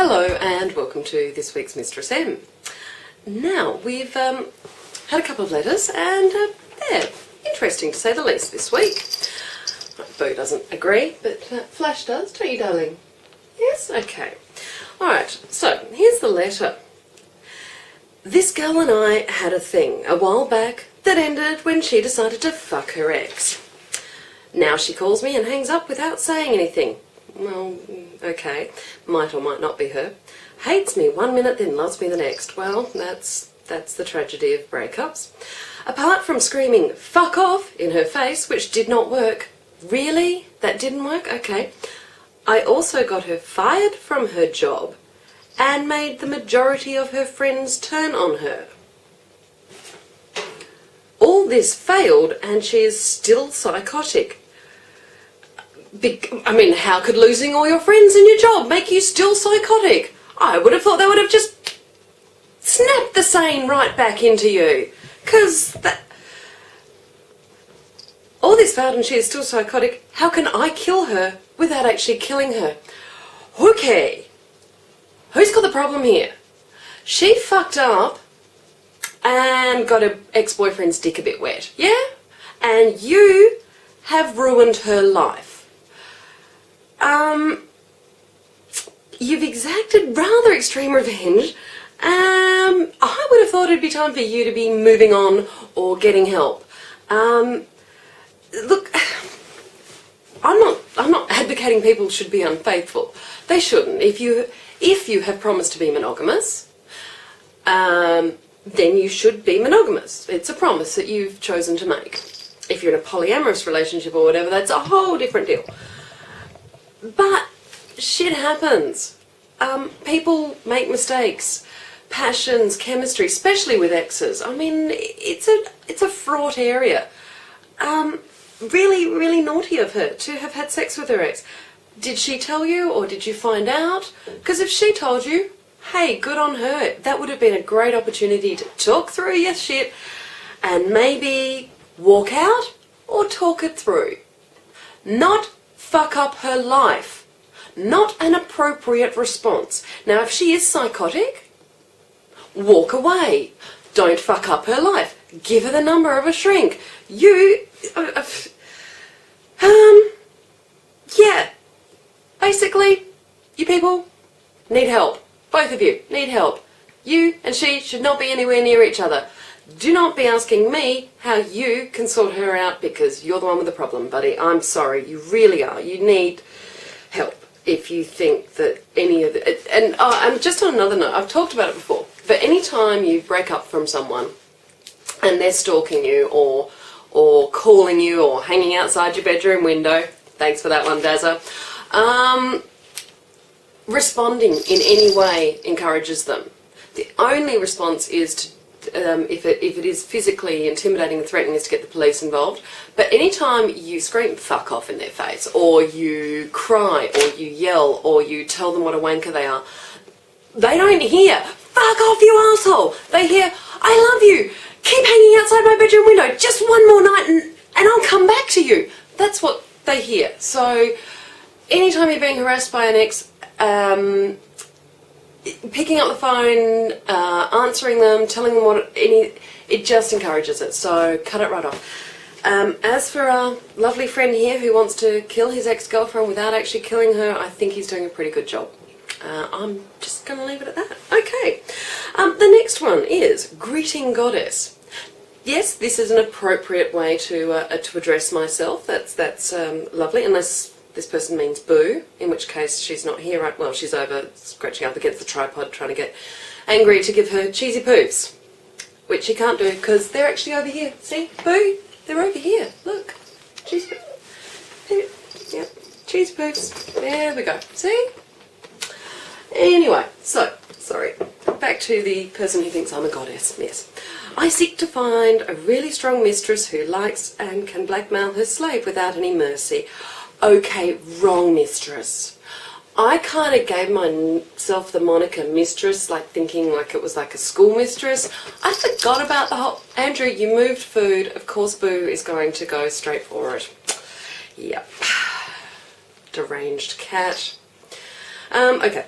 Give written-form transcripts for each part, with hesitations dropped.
Hello and welcome to this week's Mistress M. Now, we've had a couple of letters and they're interesting to say the least this week. Boo doesn't agree, but Flash does, don't you, darling? Yes? Okay. Alright, so here's the letter. This girl and I had a thing a while back that ended when she decided to fuck her ex. Now she calls me and hangs up without saying anything. Well, okay, might or might not be her. Hates me one minute, then loves me the next. Well, that's the tragedy of breakups. Apart from screaming "fuck off" in her face, which did not work. Really? That didn't work? Okay. I also got her fired from her job and made the majority of her friends turn on her. All this failed and she is still psychotic. I mean, how could losing all your friends and your job make you still psychotic? I would have thought they would have just snapped the sane right back into you. Because all this failed and she is still psychotic. How can I kill her without actually killing her? Okay. Who's got the problem here? She fucked up and got her ex-boyfriend's dick a bit wet, yeah? And you have ruined her life. You've exacted rather extreme revenge. I would have thought it'd be time for you to be moving on or getting help. Look, I'm not advocating people should be unfaithful. They shouldn't. If you have promised to be monogamous, then you should be monogamous. It's a promise that you've chosen to make. If you're in a polyamorous relationship or whatever, that's a whole different deal. But shit happens. People make mistakes. Passions, chemistry, especially with exes. I mean, it's a fraught area. Really, really naughty of her to have had sex with her ex. Did she tell you or did you find out? Because if she told you, hey, good on her. That would have been a great opportunity to talk through your shit and maybe walk out or talk it through. Not fuck up her life. Not an appropriate response. Now, if she is psychotic, walk away. Don't fuck up her life. Give her the number of a shrink. Yeah. Basically, you people need help. Both of you need help. You and she should not be anywhere near each other. Do not be asking me how you can sort her out because you're the one with the problem, buddy. I'm sorry, you really are. You need help if you think that any of it... And just on another note, I've talked about it before, but any time you break up from someone and they're stalking you or calling you or hanging outside your bedroom window, thanks for that one, Dazza, responding in any way encourages them. The only response is to if it is physically intimidating and threatening, is to get the police involved. But anytime you scream fuck off in their face, or you cry, or you yell, or you tell them what a wanker they are, they don't hear fuck off you asshole. They hear I love you, keep hanging outside my bedroom window just one more night and I'll come back to you. That's what they hear. So anytime you're being harassed by an ex, picking up the phone, answering them, telling them it just encourages it, so cut it right off. As for our lovely friend here who wants to kill his ex-girlfriend without actually killing her, I think he's doing a pretty good job. I'm just going to leave it at that. Okay. The next one is Greeting Goddess. Yes, this is an appropriate way to address myself. That's lovely, unless this person means boo, in which case she's not here right. Well, she's over scratching up against the tripod trying to get Angry to give her cheesy poofs, which she can't do because they're actually over here. See? Boo? They're over here. Look. Cheesy poofs. Yep. Cheesy poofs. There we go. See? Anyway, so, sorry. Back to the person who thinks I'm a goddess. Yes. I seek to find a really strong mistress who likes and can blackmail her slave without any mercy. Okay, wrong mistress. I kind of gave myself the moniker mistress, like thinking like it was like a school mistress. I forgot about the whole... Andrew, you moved food. Of course Boo is going to go straight for it. Yep. Deranged cat. Okay.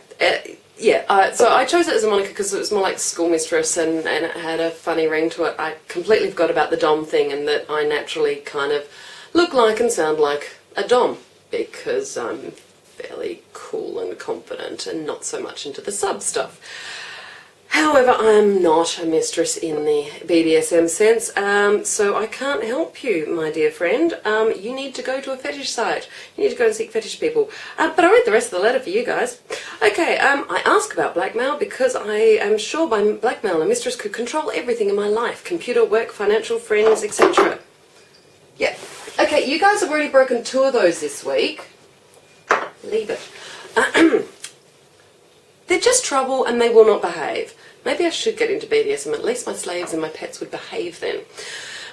yeah, so I chose it as a moniker because it was more like schoolmistress and it had a funny ring to it. I completely forgot about the dom thing and that I naturally kind of look like and sound like a dom because I'm fairly cool and confident and not so much into the sub stuff. However, I am not a mistress in the BDSM sense, so I can't help you, my dear friend. You need to go to a fetish site. You need to go and seek fetish people. But I'll read the rest of the letter for you guys. Okay, I ask about blackmail because I am sure by blackmail a mistress could control everything in my life. Computer, work, financial, friends, etc. Yeah. Okay, you guys have already broken 2 of those this week. Leave it. They're just trouble and they will not behave. Maybe I should get into BDSM, at least my slaves and my pets would behave then.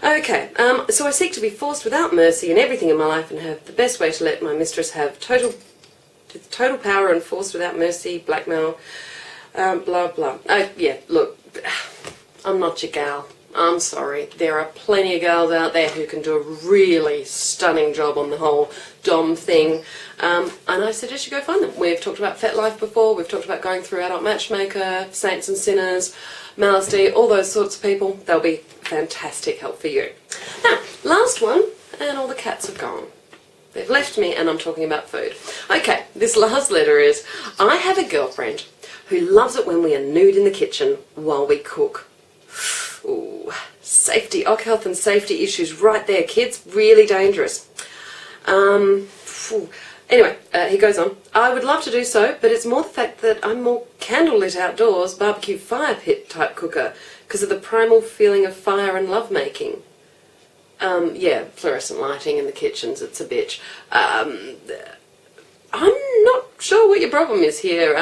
Okay, so I seek to be forced without mercy in everything in my life and have the best way to let my mistress have total power and forced without mercy, blackmail, blah blah. Yeah, look, I'm not your gal. I'm sorry. There are plenty of girls out there who can do a really stunning job on the whole dom thing, and I suggest you go find them. We've talked about FetLife before, we've talked about going through Adult Matchmaker, Saints and Sinners, Malasty, all those sorts of people. They'll be fantastic help for you. Now, last one, and all the cats have gone. They've left me and I'm talking about food. Okay, this last letter is, I have a girlfriend who loves it when we are nude in the kitchen while we cook. Ooh, safety, health and safety issues right there, kids. Really dangerous. Anyway, he goes on. I would love to do so, but it's more the fact that I'm more candlelit outdoors, barbecue fire pit type cooker because of the primal feeling of fire and lovemaking. Yeah, fluorescent lighting in the kitchens, it's a bitch. I'm not sure what your problem is here.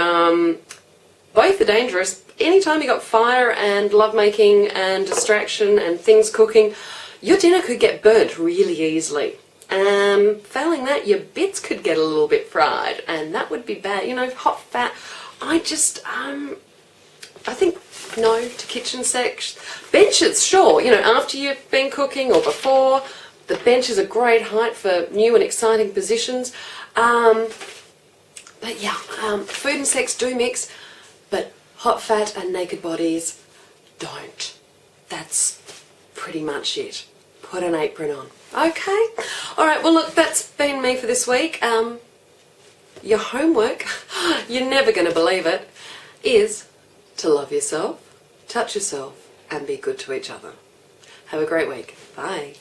Both are dangerous. Anytime you got fire and lovemaking and distraction and things cooking, your dinner could get burnt really easily. Failing that, your bits could get a little bit fried, and that would be bad. You know, hot fat. I think no to kitchen sex. Benches, sure. You know, after you've been cooking or before, the bench is a great height for new and exciting positions. But yeah, food and sex do mix, but hot fat and naked bodies don't. That's pretty much it. Put an apron on. Okay? Alright, well look, that's been me for this week. Your homework, you're never going to believe it, is to love yourself, touch yourself, and be good to each other. Have a great week. Bye.